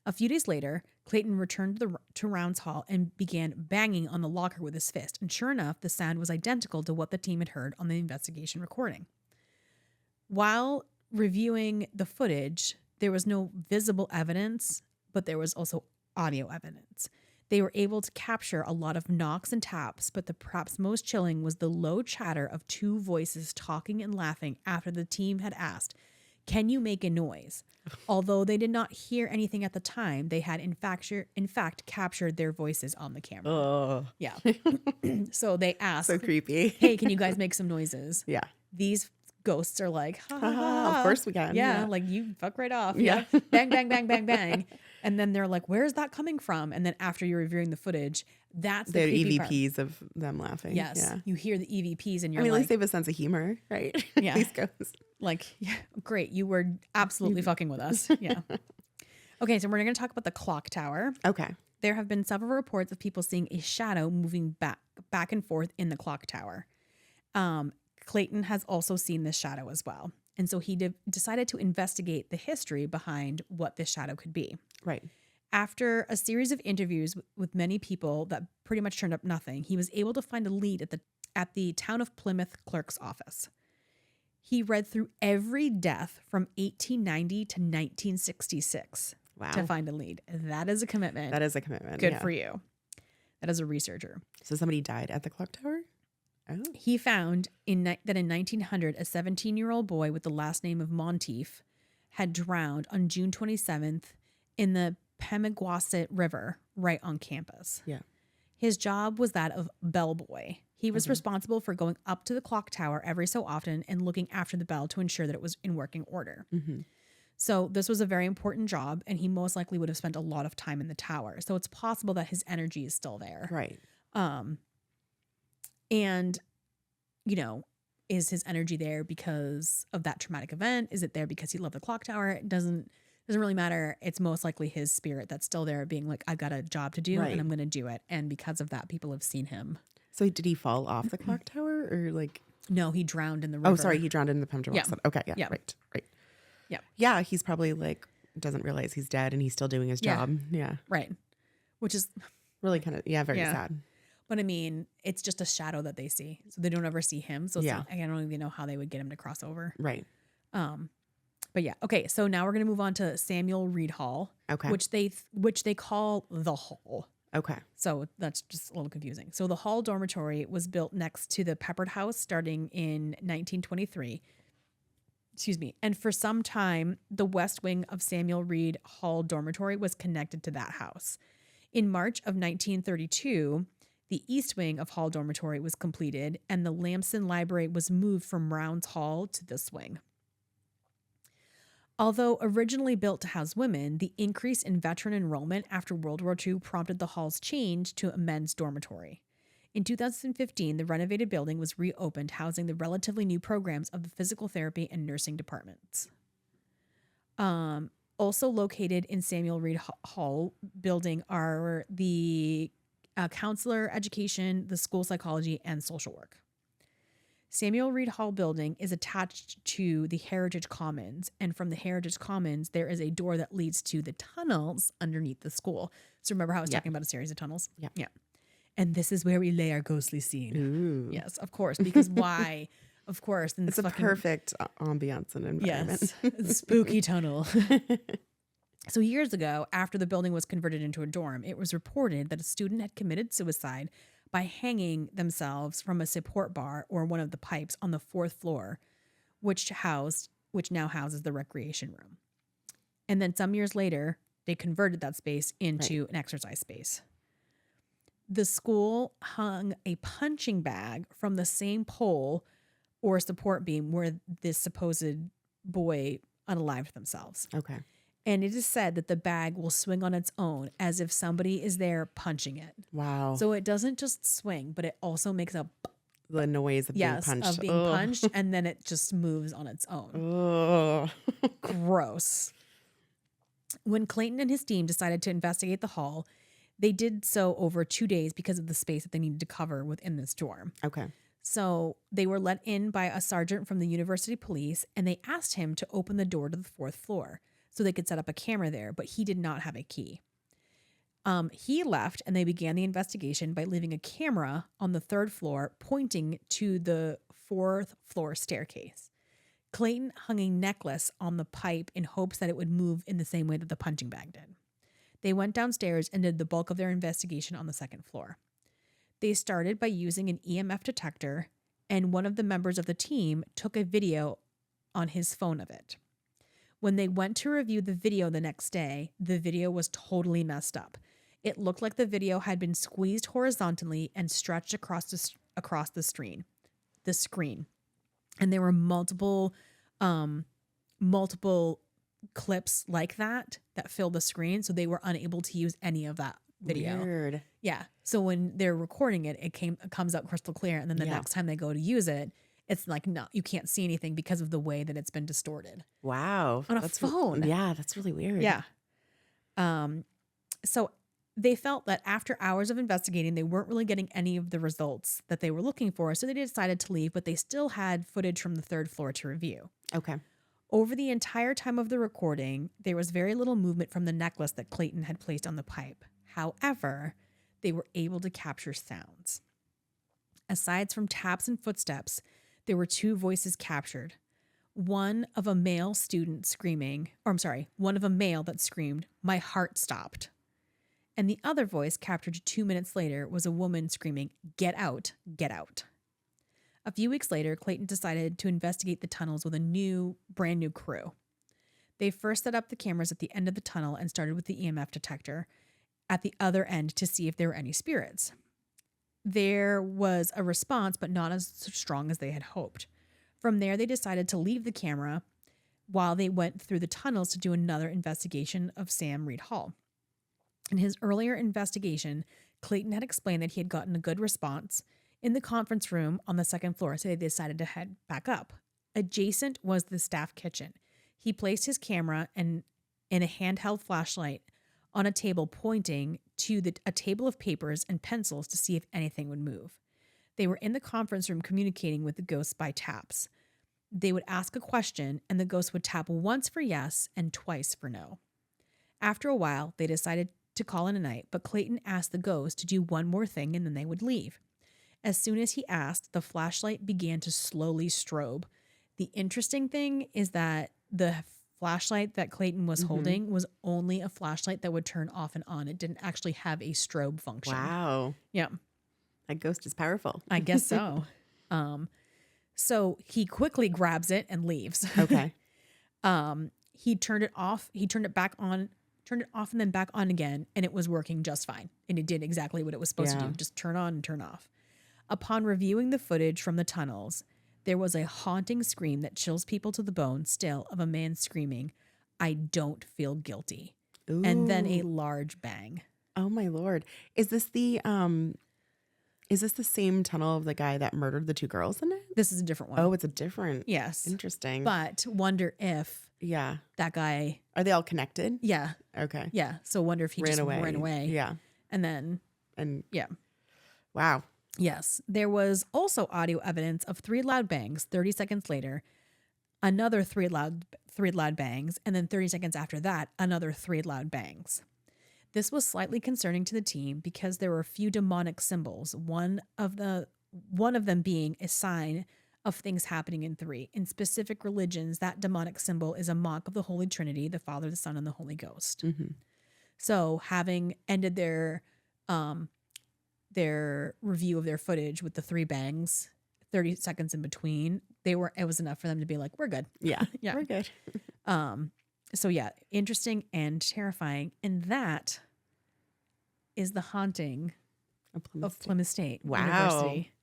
A few days later, Clayton returned to Rounds Hall and began banging on the locker with his fist, and sure enough, the sound was identical to what the team had heard on the investigation recording. While reviewing the footage, there was no visible evidence, but there was also audio evidence. They were able to capture a lot of knocks and taps, but the perhaps most chilling was the low chatter of two voices talking and laughing after the team had asked, "Can you make a noise?" Although they did not hear anything at the time, they had in fact captured their voices on the camera. Oh, Yeah. So they asked, so creepy. "Hey, can you guys make some noises?" Yeah. These ghosts are like, ha, ha, ha. Of course we can. Yeah, like you fuck right off. Yeah. Yeah. Bang, bang, bang, bang, bang. And then they're like, where's that coming from? And then after you're reviewing the footage, that's the They're creepy part. EVPs of them laughing. Yes. Yeah. You hear the EVPs and I you're mean, at like, least they have a sense of humor, right? Yeah. These ghosts. like, yeah, great. You were absolutely fucking with us. Yeah. Okay. So we're going to talk about the clock tower. Okay. There have been several reports of people seeing a shadow moving back and forth in the clock tower. Clayton has also seen this shadow as well. And so he decided to investigate the history behind what this shadow could be. Right. After a series of interviews with many people that pretty much turned up nothing, he was able to find a lead at the town of Plymouth clerk's office. He read through every death from 1890 to 1966 Wow. to find a lead. That is a commitment. That is a commitment. Good yeah. for you. That is a researcher. So somebody died at the clock tower? Oh. He found that in 1900, a 17-year-old boy with the last name of Monteith had drowned on June 27th in the Pemigewasset River right on campus. Yeah. His job was that of bellboy. He was responsible for going up to the clock tower every so often and looking after the bell to ensure that it was in working order. Mm-hmm. So this was a very important job, and he most likely would have spent a lot of time in the tower. So it's possible that his energy is still there. Right. And, you know, is his energy there because of that traumatic event? Is it there because he loved the clock tower? It doesn't really matter. It's most likely his spirit that's still there being like, I've got a job to do and I'm going to do it. And because of that, people have seen him. So did he fall off the clock tower or like? No, he drowned in the river. Oh, sorry. He drowned in the Pemigewasset. Yeah. Okay. Yeah. Yeah. Right. Yeah. Yeah. He's probably like, doesn't realize he's dead and he's still doing his Yeah. job. Yeah. Right. Which is Really kind of, very sad. But I mean, it's just a shadow that they see. So they don't ever see him. So it's Yeah. not, I don't even know how they would get him to cross over. Right. But yeah. Okay. So now we're going to move on to Samuel Reed Hall, Okay. which they call the Hall. Okay. So that's just a little confusing. So the Hall dormitory was built next to the Peppered House starting in 1923. Excuse me. And for some time, the west wing of Samuel Reed Hall dormitory was connected to that house. In March of 1932, the east wing of Hall dormitory was completed, and the Lamson Library was moved from Rounds Hall to this wing. Although originally built to house women, the increase in veteran enrollment after World War II prompted the hall's change to a men's dormitory. In 2015, the renovated building was reopened, housing the relatively new programs of the physical therapy and nursing departments. Also located in Samuel Reed Hall building are the counselor education, the school psychology, and social work. Samuel Reed Hall building is attached to the Heritage Commons, and from the Heritage Commons, there is a door that leads to the tunnels underneath the school. So remember how I was talking about a series of tunnels? Yeah. And this is where we lay our ghostly scene. Ooh. Yes, of course, because why? Of course. And It's a perfect ambiance and environment. Yes, spooky tunnel. So years ago, after the building was converted into a dorm, it was reported that a student had committed suicide by hanging themselves from a support bar or one of the pipes on the 4th floor, which now houses the recreation room. And then some years later, they converted that space into an exercise space. The school hung a punching bag from the same pole or support beam where this supposed boy unalived themselves. Okay. And it is said that the bag will swing on its own as if somebody is there punching it. Wow. So it doesn't just swing, but it also makes a The noise of being punched. punched, and then it just moves on its own. Oh. Gross. When Clayton and his team decided to investigate the hall, they did so over 2 days because of the space that they needed to cover within this dorm. Okay. So they were let in by a sergeant from the university police, and they asked him to open the door to the 4th floor so they could set up a camera there, but he did not have a key. He left, and they began the investigation by leaving a camera on the 3rd floor pointing to the 4th floor staircase. Clayton hung a necklace on the pipe in hopes that it would move in the same way that the punching bag did. They went downstairs and did the bulk of their investigation on the 2nd floor. They started by using an EMF detector, and one of the members of the team took a video on his phone of it. When they went to review the video the next day, the video was totally messed up. It looked like the video had been squeezed horizontally and stretched across the screen. And there were multiple clips like that filled the screen, so they were unable to use any of that video. Weird. Yeah. So when they're recording it, it comes out crystal clear, and then the next time they go to use it, it's like, no, you can't see anything because of the way that it's been distorted. Wow. On a phone. That's really weird. Yeah. So they felt that after hours of investigating, they weren't really getting any of the results that they were looking for, so they decided to leave, but they still had footage from the 3rd floor to review. Okay. Over the entire time of the recording, there was very little movement from the necklace that Clayton had placed on the pipe. However, they were able to capture sounds. Aside from taps and footsteps, there were 2 voices captured. One of a male that screamed, "My heart stopped." And the other voice, captured 2 minutes later, was a woman screaming, "Get out, get out." A few weeks later, Clayton decided to investigate the tunnels with a brand new crew. They first set up the cameras at the end of the tunnel and started with the EMF detector at the other end to see if there were any spirits. There was a response, but not as strong as they had hoped. From there, they decided to leave the camera while they went through the tunnels to do another investigation of Sam Reed Hall. In his earlier investigation, Clayton had explained that he had gotten a good response in the conference room on the 2nd floor, so they decided to head back up. Adjacent was the staff kitchen. He placed his camera and a handheld flashlight on a table pointing to a table of papers and pencils to see if anything would move. They were in the conference room communicating with the ghosts by taps. They would ask a question, and the ghost would tap once for yes and twice for no. After a while, they decided to call in a night, but Clayton asked the ghost to do one more thing, and then they would leave. As soon as he asked, the flashlight began to slowly strobe. The interesting thing is that the flashlight that Clayton was holding was only a flashlight that would turn off and on. It didn't actually have a strobe function. Wow. Yeah. That ghost is powerful. I guess so. So he quickly grabs it and leaves. Okay. He turned it off. He turned it back on, turned it off and then back on again. And it was working just fine. And it did exactly what it was supposed to do. Just turn on and turn off. Upon reviewing the footage from the tunnels, there was a haunting scream that chills people to the bone still of a man screaming, "I don't feel guilty." Ooh. And then a large bang. Oh my Lord. Is this the same tunnel of the guy that murdered the 2 girls in it? This is a different one. Oh, it's a different. Yes. Interesting. But wonder if that guy. Are they all connected? Yeah. Okay. Yeah. So wonder if he ran away. Yeah. And then. Yeah. Wow. Yes. There was also audio evidence of 3 loud bangs 30 seconds later, another 3 loud bangs, and then 30 seconds after that, another 3 loud bangs. This was slightly concerning to the team because there were a few demonic symbols, one of them being a sign of things happening in 3. In specific religions, that demonic symbol is a mock of the Holy Trinity, the Father, the Son, and the Holy Ghost. So having ended their review of their footage with the 3 bangs, 30 seconds in between, it was enough for them to be like, we're good. Yeah. Yeah. We're good. So yeah, interesting and terrifying. And that is the haunting of Plymouth State University.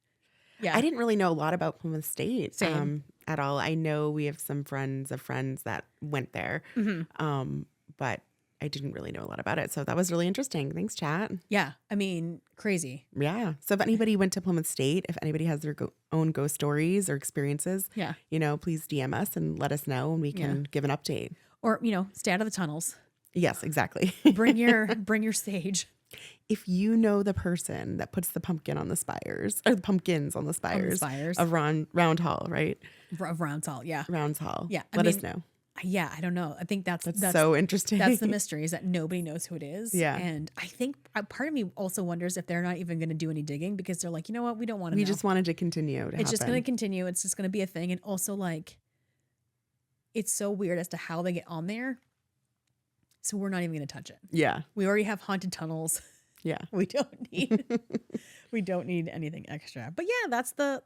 Yeah. I didn't really know a lot about Plymouth State Same. At all. I know we have some friends of friends that went there, but I didn't really know a lot about it. So that was really interesting. Thanks, chat. Yeah. I mean, crazy. Yeah. So if anybody went to Plymouth State, if anybody has their own ghost stories or experiences, please DM us and let us know and we can give an update. Or, stay out of the tunnels. Yes, exactly. Bring your stage. If you know the person that puts the pumpkin on the spires, or the pumpkins on the spires, of Round Hall, right? Of Rounds Hall, yeah. Rounds Hall. Yeah. Let us know. Yeah, I don't know. I think that's so interesting. That's the mystery, is that nobody knows who it is. Yeah. And I think part of me also wonders if they're not even going to do any digging because they're like, you know what? We don't want to know. We just wanted to continue to It's just going to continue. It's just going to be a thing. And also, like, it's so weird as to how they get on there. So we're not even going to touch it. Yeah. We already have haunted tunnels. Yeah. We don't need anything extra. But yeah, that's the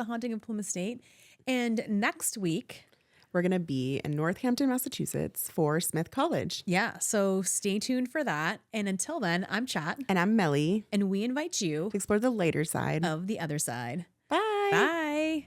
haunting of Plymouth State. And next week we're going to be in Northampton, Massachusetts for Smith College. Yeah. So stay tuned for that. And until then, I'm Chat. And I'm Melly. And we invite you to explore the lighter side of the other side. Bye. Bye.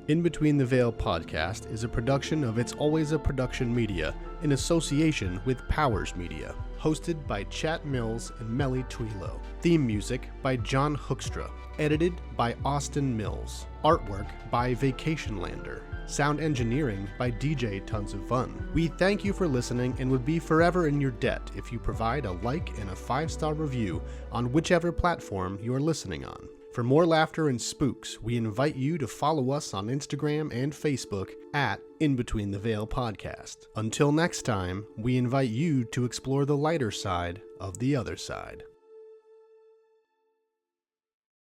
In Between the Veil podcast is a production of It's Always a Production Media in association with Powers Media. Hosted by Chat Mills and Melly Twilo. Theme music by John Hookstra. Edited by Austin Mills. Artwork by Vacationlander. Sound engineering by DJ Tons of Fun. We thank you for listening and would be forever in your debt if you provide a like and a 5-star review on whichever platform you are listening on. For more laughter and spooks, we invite you to follow us on Instagram and Facebook at In Between the Veil Podcast. Until next time, we invite you to explore the lighter side of the other side.